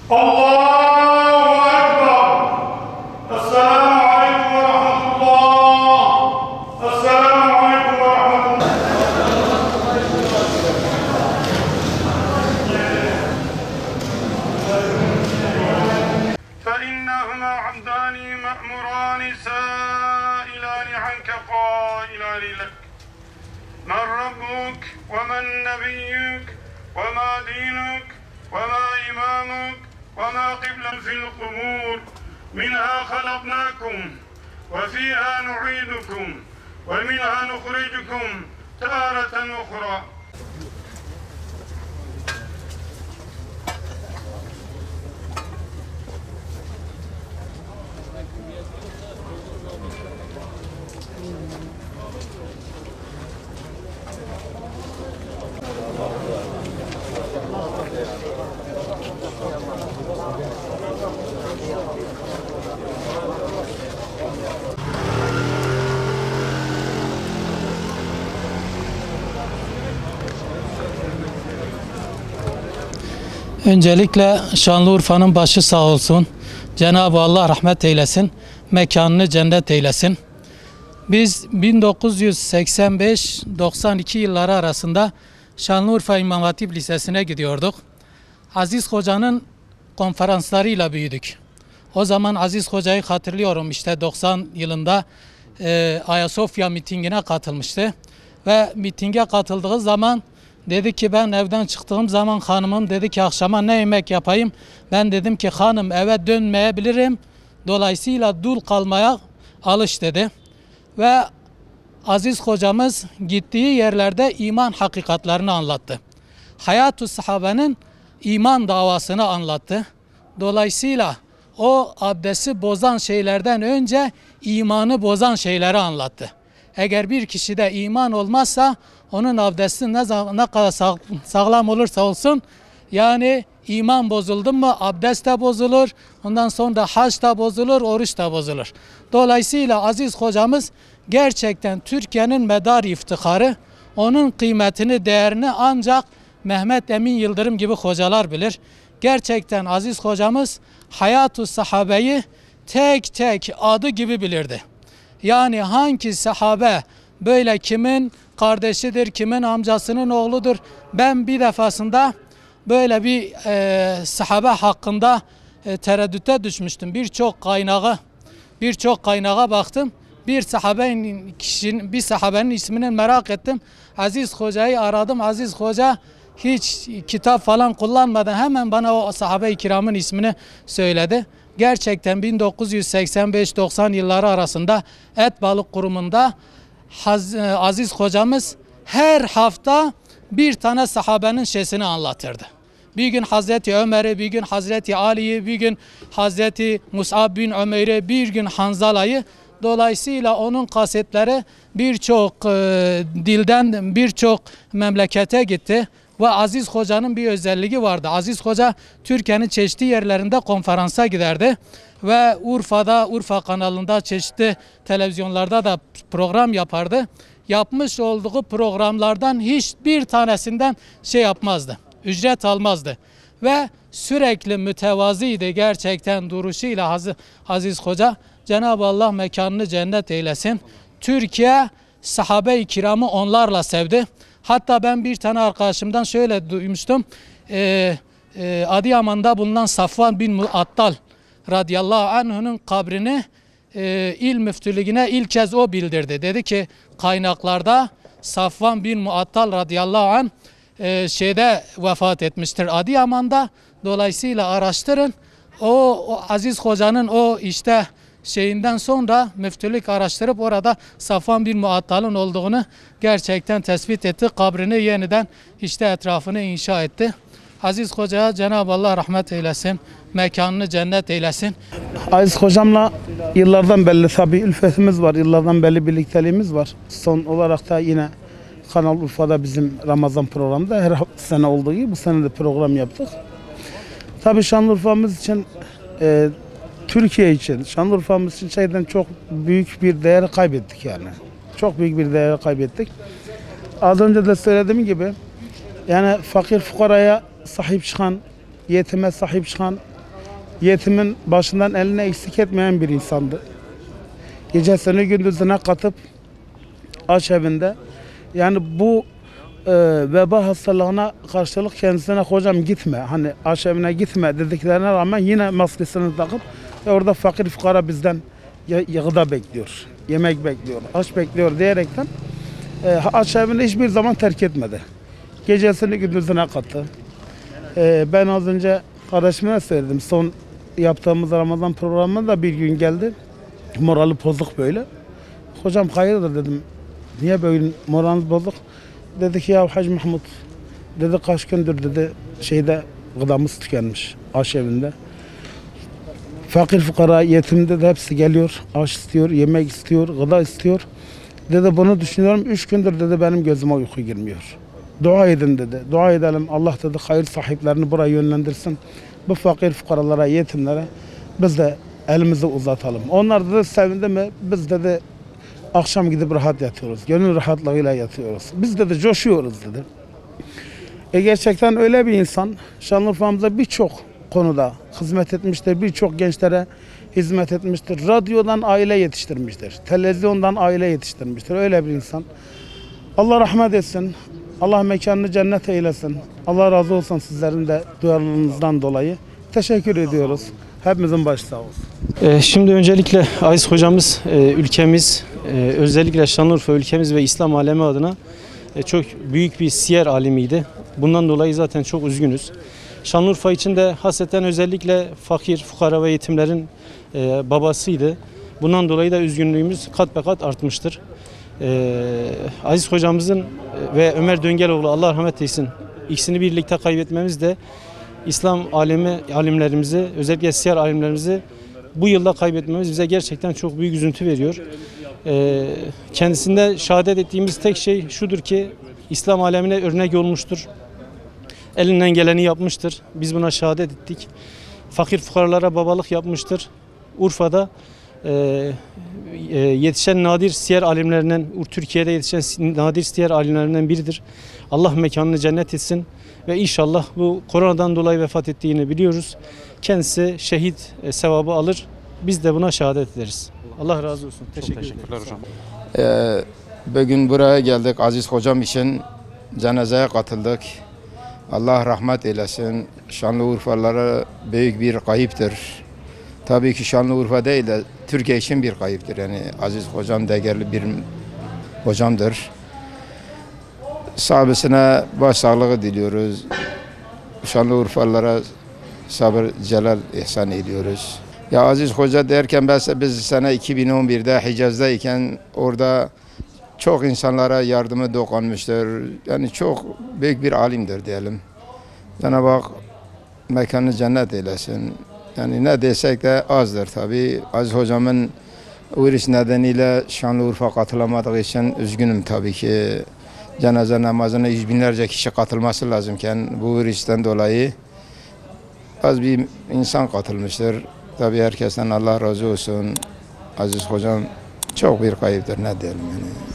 Allahu Ekber. Esselamu Aleyküm ve Rahmetullah. Esselamu Aleyküm ve Rahmetullah. فإنهما عبدان مأموران سائلان عنك قائلان لك من ربك ومن نبيك وما دينك وما إمامك وما قبلة في القبور منها خلقناكم وفيها نعيدكم ومنها نخرجكم تارة أخرى. Öncelikle Şanlıurfa'nın başı sağ olsun. Cenab-ı Allah rahmet eylesin. Mekanını cennet eylesin. Biz 1985-92 yılları arasında Şanlıurfa İmam Hatip Lisesi'ne gidiyorduk. Aziz Hoca'nın konferanslarıyla büyüdük. O zaman Aziz Hoca'yı hatırlıyorum, işte 90 yılında Ayasofya mitingine katılmıştı. Ve mitinge katıldığı zaman dedi ki, ben evden çıktığım zaman hanımım dedi ki akşama ne yemek yapayım? Ben dedim ki hanım eve dönmeyebilirim. Dolayısıyla dul kalmaya alış dedi. Ve Aziz hocamız gittiği yerlerde iman hakikatlerini anlattı. Hayat-ı sahabenin iman davasını anlattı. Dolayısıyla o abdesti bozan şeylerden önce imanı bozan şeyleri anlattı. Eğer bir kişide iman olmazsa onun abdesti ne kadar sağlam olursa olsun, yani iman bozuldu mu abdest de bozulur, ondan sonra hac da bozulur, oruç da bozulur. Dolayısıyla Aziz hocamız gerçekten Türkiye'nin medar iftiharı. Onun kıymetini, değerini ancak Mehmet Emin Yıldırım gibi hocalar bilir. Gerçekten Aziz hocamız hayat-ı sahabeyi tek tek adı gibi bilirdi. Yani hangi sahabe böyle kimin kardeşidir, kimin amcasının oğludur. Ben bir defasında böyle bir sahabe hakkında tereddüte düşmüştüm. Birçok kaynağa baktım. Bir sahabenin ismini merak ettim. Aziz Hoca'yı aradım. Aziz Hoca hiç kitap falan kullanmadan hemen bana o sahabe-i kiramın ismini söyledi. Gerçekten 1985-90 yılları arasında Et Balık Kurumu'nda Aziz hocamız her hafta bir tane sahabenin şeysini anlatırdı. Bir gün Hazreti Ömer'i, bir gün Hazreti Ali'yi, bir gün Hazreti Mus'ab bin Ömer'i, bir gün Hanzala'yı. Dolayısıyla onun kasetleri birçok dilden birçok memlekete gitti. Ve Aziz Hoca'nın bir özelliği vardı. Aziz Hoca Türkiye'nin çeşitli yerlerinde konferansa giderdi. Ve Urfa kanalında çeşitli televizyonlarda da program yapardı. Yapmış olduğu programlardan hiçbir tanesinden şey yapmazdı. Ücret almazdı. Ve sürekli mütevazıydı gerçekten duruşuyla Aziz Hoca. Cenab-ı Allah mekanını cennet eylesin. Türkiye sahabe-i kiramı onlarla sevdi. Hatta ben bir tane arkadaşımdan şöyle duymuştum. Adıyaman'da bulunan Safvan bin Muattal radıyallahu anh'ın kabrini il müftülüğüne ilk kez o bildirdi. Dedi ki kaynaklarda Safvan bin Muattal radıyallahu anh şeyde vefat etmiştir Adıyaman'da. Dolayısıyla araştırın. O Aziz Hoca'nın o işte şeyinden sonra müftülük araştırıp orada Safvan bin Muattal'ın olduğunu gerçekten tespit etti. Kabrini yeniden işte etrafını inşa etti. Aziz Hoca'ya Cenab-ı Allah rahmet eylesin. Mekanını cennet eylesin. Aziz hocamla yıllardan belli tabii ülfetimiz var. Yıllardan belli birlikteliğimiz var. Son olarak da yine Kanal Urfa'da bizim Ramazan programında her sene olduğu gibi bu sene de program yaptık. Tabii Şanlıurfa'mız için Türkiye için, Şanlıurfa'mız için şeyden çok büyük bir değer kaybettik yani. Çok büyük bir değer kaybettik. Az önce de söylediğim gibi yani fakir fukaraya sahip çıkan, yetime sahip çıkan, Yetimin başından eline eksik etmeyen bir insandı. Gecesini gündüzüne katıp aşevinde, yani bu veba hastalığına karşılık kendisine hocam gitme, hani aşevine gitme dediklerine rağmen yine maskesini takıp orada fakir fukara bizden gıda bekliyor, yemek bekliyor, aç bekliyor diyerekten aşevini hiçbir zaman terk etmedi. Gecesini gündüzüne kattı. Ben az önce kardeşime söyledim, son yaptığımız Ramazan programında bir gün geldi, morali bozuk böyle. Hocam hayırdır dedim, niye böyle moraliniz bozuk? Dedi ki ya Hacı Mahmut, dedi kaç gündür dedi gıdamız tükenmiş aşevinde. Fakir fukara yetim dedi hepsi geliyor, aş istiyor, yemek istiyor, gıda istiyor. Dedi bunu düşünüyorum, 3 gündür dedi benim gözüme uyku girmiyor. Dua edin dedi, dua edelim, Allah dedi hayır sahiplerini buraya yönlendirsin. Bu fakir fukaralara, yetimlere biz de elimizi uzatalım. Onlar dedi sevindi mi, biz dedi akşam gidip rahat yatıyoruz, gönül rahatlığıyla yatıyoruz. Biz dedi coşuyoruz dedi. Gerçekten öyle bir insan. Şanlıurfa'mıza birçok konuda hizmet etmiştir, birçok gençlere hizmet etmiştir. Radyodan aile yetiştirmiştir, televizyondan aile yetiştirmiştir. Öyle bir insan. Allah rahmet etsin, Allah mekanını cennet eylesin. Allah razı olsun sizlerin de duyarlılığınızdan dolayı. Teşekkür ediyoruz. Hepimizin başı sağ olsun. Şimdi öncelikle Aziz hocamız ülkemiz, özellikle Şanlıurfa ülkemiz ve İslam alemi adına çok büyük bir siyer alimiydi. Bundan dolayı zaten çok üzgünüz. Şanlıurfa için de hasreten özellikle fakir, fukara ve yetimlerin babasıydı. Bundan dolayı da üzgünlüğümüz kat be kat artmıştır. Aziz hocamızın ve Ömer Döngeloğlu Allah rahmet eylesin ikisini birlikte kaybetmemiz de İslam alimlerimizi, özellikle siyer alimlerimizi bu yılda kaybetmemiz bize gerçekten çok büyük üzüntü veriyor. Kendisinde şehadet ettiğimiz tek şey şudur ki İslam alemine örnek olmuştur. Elinden geleni yapmıştır. Biz buna şehadet ettik. Fakir fukaralara babalık yapmıştır. Urfa'da yetişen nadir siyer alimlerinden, Türkiye'de yetişen nadir siyer alimlerinden biridir. Allah mekanını cennet etsin ve inşallah bu koronadan dolayı vefat ettiğini biliyoruz. Kendisi şehit sevabı alır. Biz de buna şehadet ederiz. Allah razı olsun. Teşekkürler hocam. Bugün buraya geldik Aziz hocam için cenazeye katıldık. Allah rahmet eylesin. Şanlıurfalılara büyük bir kayıptır. Tabii ki Şanlıurfa değil de Türkiye için bir kayıptır. Yani Aziz hocam değerli bir hocamdır. Sahibesine başsağlığı diliyoruz. Şanlıurfalılara sabır celal ihsan ediyoruz. Ya Aziz Hoca derken biz sene 2011'de Hicaz'dayken orada çok insanlara yardımı dokunmuştur. Yani çok büyük bir alimdir diyelim. Cenab-ı Hak mekanını cennet eylesin. Yani ne desek de azdır tabii. Aziz hocamın virüs nedeniyle Şanlıurfa katılamadığı için üzgünüm tabii ki. Cenaze namazına yüz binlerce kişi katılması lazımken bu virüsten dolayı az bir insan katılmıştır. Tabii herkesten Allah razı olsun. Aziz hocam çok bir kayıptır ne diyelim yani.